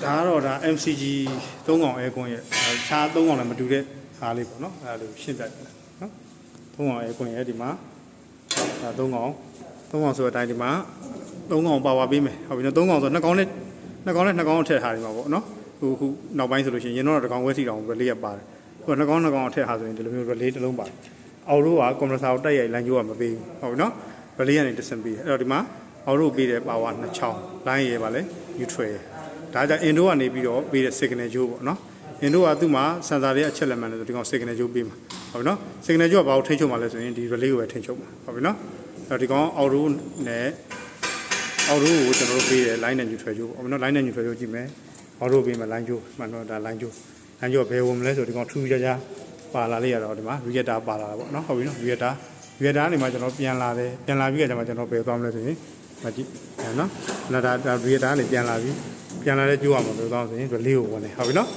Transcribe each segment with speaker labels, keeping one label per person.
Speaker 1: ဒါကတော့ဒါ MCG 3កောင်အဲကွန်းရဲ့ခြား3កောင်လည်းမတူတဲ့ဟာလေးပေါ့နော်အဲ့ဒါလေးရှင်းပြတယ်နော်3កောင်အဲကွန်းရဲ့ဒီမှာဒါ3កောင်ဆိုတဲ့အတိုင်းဒီမှာ3កောင်ပါဝါပေးမယ်ဟုတ်ပြီနော်3កောင်ဆို2កောင်နဲ့2កောင်နဲ့2កောင်ထည့်ထားတယ်မှာပေါ့နော်ခုနောက်ပိုင်းဆိုလို့ရှိရင်တော့2កောင်ဝဲစီတောင် relay ရပါတယ်ခု2កောင်ထည့်ထားဆိုရင်ဒီလိုမျိုး relay တစ်လုံးပါတယ်အောက်ရိုးက compressor ကိုတက်ရိုက်လမ်းကျိုးကမပေးဘူးဟုတ်ပြီနော် relay ကနေတစ်ဆင့်ပေးအဲ့တော့ဒီမှာအောက်ရိုးပေးတဲ့ power 2ချောင်း line ရပါလေ neutral ဒါကြောင့် Indo ကနေပြီးတော့ပေးတဲ့ signal ကြိုးပေါ့နော် Indo ကသူ့မှာ sensor တွေအချက်လက်မှန်လို့ဒီကောင် signal ကြိုးပေးမှာဟုတ်ပြီနော် signal ကြိုးကဘာကိုထိန်းချုပ်မှာလဲဆိုရင်ဒီ relay ကိုပဲထိန်းချုပ်မှာဟုတ်ပြီနော်အဲ့တော့ဒီကောင် အောက်ရိုးနဲ့အောက်ရိုးကိုကျွန်တော်တို့ပေးတဲ့ line နဲ့ neutral ကြိုးပေါ့ဟုတ်ပြီနော် line နဲ့ neutral ကြိုးကြည့်မယ်အောက်ရိုးပေးမှာ line ကြိုးမှန်တော့ဒါ line ကြိုးဘယ်ဝင်မလဲဆိုဒီကောင်ထူးခြားခြားပါလာလေးရတော့ဒီမှာ reactor ပါလာတာပေါ့နော်ဟုတ်ပြီနော် reactor နေမှာကျွန်တော်ပြန်လာတယ်ပြန်လာပြီးကြမှာကျွန်တော်ဘယ်သွားမလဲဆိုရင်မကြည့်နော်ဒါ reactor ကနေပြန်လာပြီးပြန်လာတဲ့ကြိုးရမှာဘယ်သွားဆိုရင် relay ကိုဝင်တယ်ဟုတ်ပြီနော်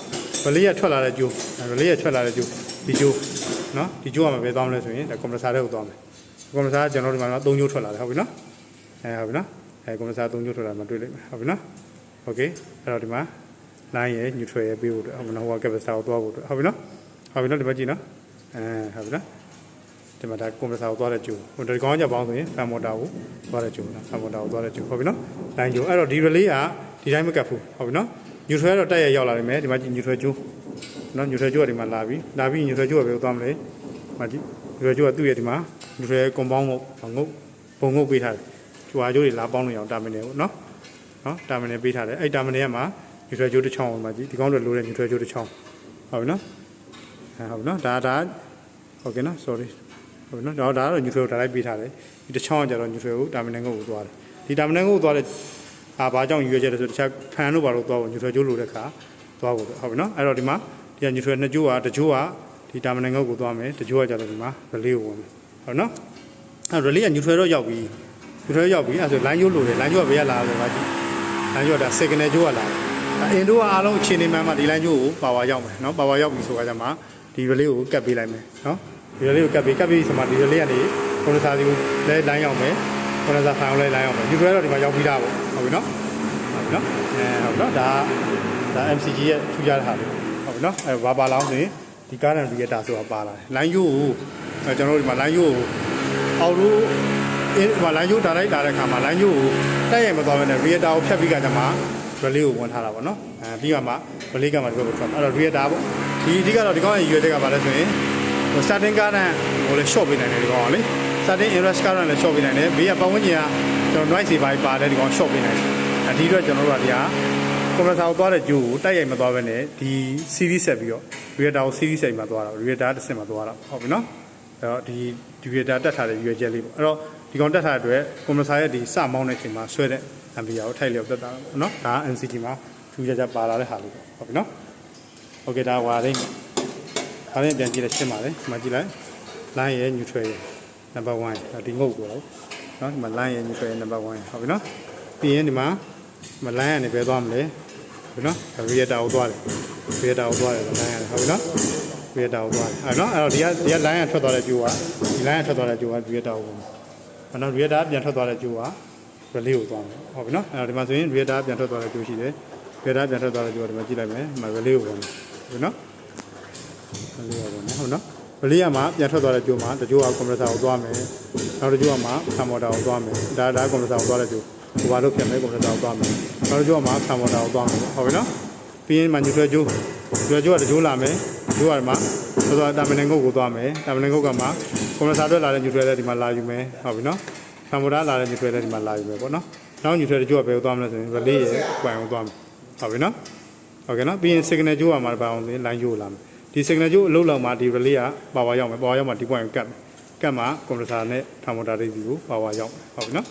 Speaker 1: relay ရထွက်လာတဲ့ကြိုး relay ရထွက်လာတဲ့ကြိုးဒီကြိုးနော်ဒီကြိုးရမှာဘယ်သွားမလဲဆိုရင်ဒါ compressor ထဲကိုသွားမယ် compressor ကျွန်တော်ဒီမှာ3ကြိုးထွက်လာတယ်ဟုတ်ပြီနော်ဟုတ်ပြီနော်compressor 3ကြိုးထွက်လာမှတွေ့လိမ့်မယ်ဟုတ်ပြီနော် okay အဲ့တော့ဒီမှာ line ရယ် neutral ရယ်ပေးဖို့ဟုတ်ပြီနော်ဟိုက capacitor ကိုသွားဖို့ဟုတ်ပြီနော်ဒီမှာကြည့်နော်ဟုတ်ပြီနော်ဒီမှာဒါ compressor ကိုသွားတဲ့ကြိုးဟိုဒီကောင်ကပေါင်းဆိုရင် fan motor ကိုသွားတဲ့ကြိုးနော် fan motor ကိုသွားတဲ့ကြိုးဟုတ်ပြီနော် line ကြိုးအဲ့တော့ဒီ relay ကဒီတိုင်းမကတ်ဘူးဟုတ်ပြီနော် neutral တော့တက်ရရောက်လာနိုင်မယ်ဒီမှာကြည့် neutral ကြိုးနော် neutral ကြိုးကဒီမှာလာပြီ neutral ကြိုးကဘယ်ကိုသွားမလဲဒီမှာကြည့် neutral ကြိုးကသူ့ရဲ့ဒီမှာ neutral compound ကိုပုံငုပ်ပေးထားတယ်ကြွားကြိုးတွေလာပေါင်းလို့ရအောင် terminal ကိုနော် terminal ပေးထားတယ်အဲ့ terminal ကမှာ neutral ကြိုးတစ်ချောင်းမှာကြည့်ဒီကောင်တွေလိုတဲ့ neutral ကြိုးတစ်ချောင်းဟုတ်ပြီနော်ဟုတ်ပြီနော်ဒါဟုတ်ကဲ့နော် sorry ဟုတ်ပြီနော်ဒါတော့ neutral ကိုဒါလိုက်ပေးထားတယ်ဒီတစ်ချောင်းကကျတော့ neutral ကို terminal ကိုသွားတယ်ဒီ terminal ကိုသွားတဲ့ဘာကြောင့်ရွေးချက်လဲဆိုတခြား fan တို့ဘာလို့သွားဖို့ neutral ကြိုးလိုတဲ့ခါသွားဖို့ဟုတ်ပြီနော်အဲ့တော့ဒီမှာဒီ neutral နှစ်ကြိုးကတစ်ကြိုးကဒီ terminal ကိုသွားမယ်တစ်ကြိုးကကျတော့ဒီမှာ relay ကိုဝင်မယ်ဟုတ်နော်အဲ့ relay က neutral တော့ရောက်ပြီအဲ့ဆို line ကြိုးလိုတယ် line ကြိုးကဘယ်ကလာလဲပါကြည့် line ကြိုးကဒါ signal ကြိုးကလာတယ်အင်ဒိုကအားလုံးအခြေအနေမှန်မှဒီ line ကြိုးကို power ရောက်မယ်နော် power ရောက်ပြီဆိုတာကြမှာဒီ relay ကိုကတ်ပေးလိုက်မယ်နော်ဒီ relay ကိုကတ်ပြီးဆိုမှဒီ relay ကနေ condenser စီကိုလဲ line ရောက်မယ် condenser ဖိုင်ကိုလဲ line ရောက်မယ် neutral တော့ဒီမှာရောက်ပြီးသားပေါ့ဟုတ်ပြီနော်ဟုတ်ပြီနော်ဒါ MCG ရဲ့ထူးခြားတဲ့ဟာလေးဟုတ်ပြီနော်ဘာပါလောင်းဆိုရင်ဒီ current reactor ဆိုတာပါလာတယ် line ကြိုးကိုကျွန်တော်တို့ဒီမှာ line ကြိုးကိုအောက်ရိုးဒီမှာ line ကြိုးဒါလိုက်လာတဲ့ခါမှာ line ကြိုးကိုတက်ရိုက်မသွားဘဲနဲ့ reactor ကိုဖြတ်ပြီးကြမှာ relay ကိုဝင်ထားတာပေါ့နော်ပြီးမှ relay ကမှဒီဘက်ကိုထွက်အဲ့တော့ reactor ပေါ့ဒီအဓိကတော့ဒီကောင်ရဲ့ရွေးတဲ့ကဘာလဲဆိုရင်starting current ကိုလည်း short ပေးနိုင်တယ်ဒီကောင်ကလေ starting inrush current လည်း short ပေးနိုင်တယ်ဘေးကပတ်ဝန်းကျင်ကကျွန်တော် noise တွေပါတယ်ဒီကောင် short ပေးနိုင်တယ်ဒီအတွက်ကျွန်တော်တို့ကဒီဟာ compressor ကိုသွားတဲ့ကြိုးကိုတက်ရိုက်မသွားဘဲနဲ့ဒီ series ဆက်ပြီးတော့ reactor ကို series ဆက်မှာသွားတာ reactor တစ်ဆင့်မှာသွားတာဟုတ်ပြီနော်အဲ့တော့ဒီ reactor တက်ထားတဲ့ရွေးချက်လေးပေါ့အဲ့တော့ဒီကောင်တက်ထားတဲ့အတွက် compressor ရဲ့ဒီစမောင်းတဲ့အချိန်မှာဆွဲတဲ့ ampere ကိုထိုက်လျောက်တက်တာပေါ့နော်ဒါ MCG မှာထူးခြားခြားပါလာတဲ့ဟာလေးပေါ့ဟုတ်ပြီနော်โอเคဒါဝါရင်းဒါနဲ့ပြန်ကြည့်လိုက်ရှင်းပါလေဒီမှာကြည့်လိုက် line ရဲ့ neutral ရဲ့ number 1ဒီငုတ်ကိုနော်ဒီမှာ line ရဲ့ neutral ရဲ့ number 1ဟုတ်ပြီနော်ပြီးရင်ဒီမှာ line ကနေဘယ်သွားမလဲဟုတ်နော် reactor ကိုသွားတယ် reactor ကိုသွားတယ် line ကနေဟုတ်ပြီနော် reactor ကိုသွားတယ်အဲ့နော်အဲ့တော့ဒီက line ကထွက်သွားတဲ့ကြိုးကဒီ line ကထွက်သွားတဲ့ကြိုးက reactor ကိုအဲ့နော် reactor ပြန်ထွက်သွားတဲ့ကြိုးက relay ကိုသွားမယ်ဟုတ်ပြီနော်အဲ့တော့ဒီမှာဆိုရင် reactor ပြန်ထွက်သွားတဲ့ကြိုးရှိတယ် reactor ပြန်ထွက်သွားတဲ့ကြိုးကဒီမှာကြည့်လိုက်မယ်ဒီမှာ relay ကိုဝင်တယ်ဟုတ်ပြီနော် relay ကိုဝင်တယ်ဟုတ်နော် relay မှာပြန်ထွက်သွားတဲ့ကြိုးမှာတကြိုးက compressor ကိုသွားမယ်နောက်တကြိုးကမှ fan motor ကိုသွားမယ်ဒါ compressor ကိုသွားတဲ့ကြိုးဟိုဘာလို့ပြန်မယ် compressor ကိုသွားမယ်နောက်တကြိုးကမှ fan motor ကိုသွားမယ်ဟုတ်ပြီနော်ပြီးရင်မှ neutral ကြိုးကတကြိုးလာမယ်ကြိုးကမှဆိုတော့ terminal ကိုသွားမယ် terminal ကမှ compressor အတွက်လာတဲ့ neutral လည်းဒီမှာလာယူမယ်ဟုတ်ပြီနော် fan motor လာတဲ့ neutral လည်းဒီမှာလာယူမယ်ပေါ့နော်နောက် neutral တကြိုးကဘယ်ကိုသွားမလဲဆိုရင် relay ရဲ့ point ကိုသွားမယ်ဟုတ်ပြီနော်ဟုတ်ကဲ့နော်ပြီးရင် signal ကြိုးကမှဘာအောင်လဲ line ကြိုးလာမယ်ဒီ signal ကြိုးအလုပ်လောက်မှာဒီ relay က power ရောက်မယ် power ရောက်မှဒီ point ကိုကတ်မှ compressor နဲ့ fan motor တွေဒီကို power ရောက်မယ်ဟုတ်ပြီနော်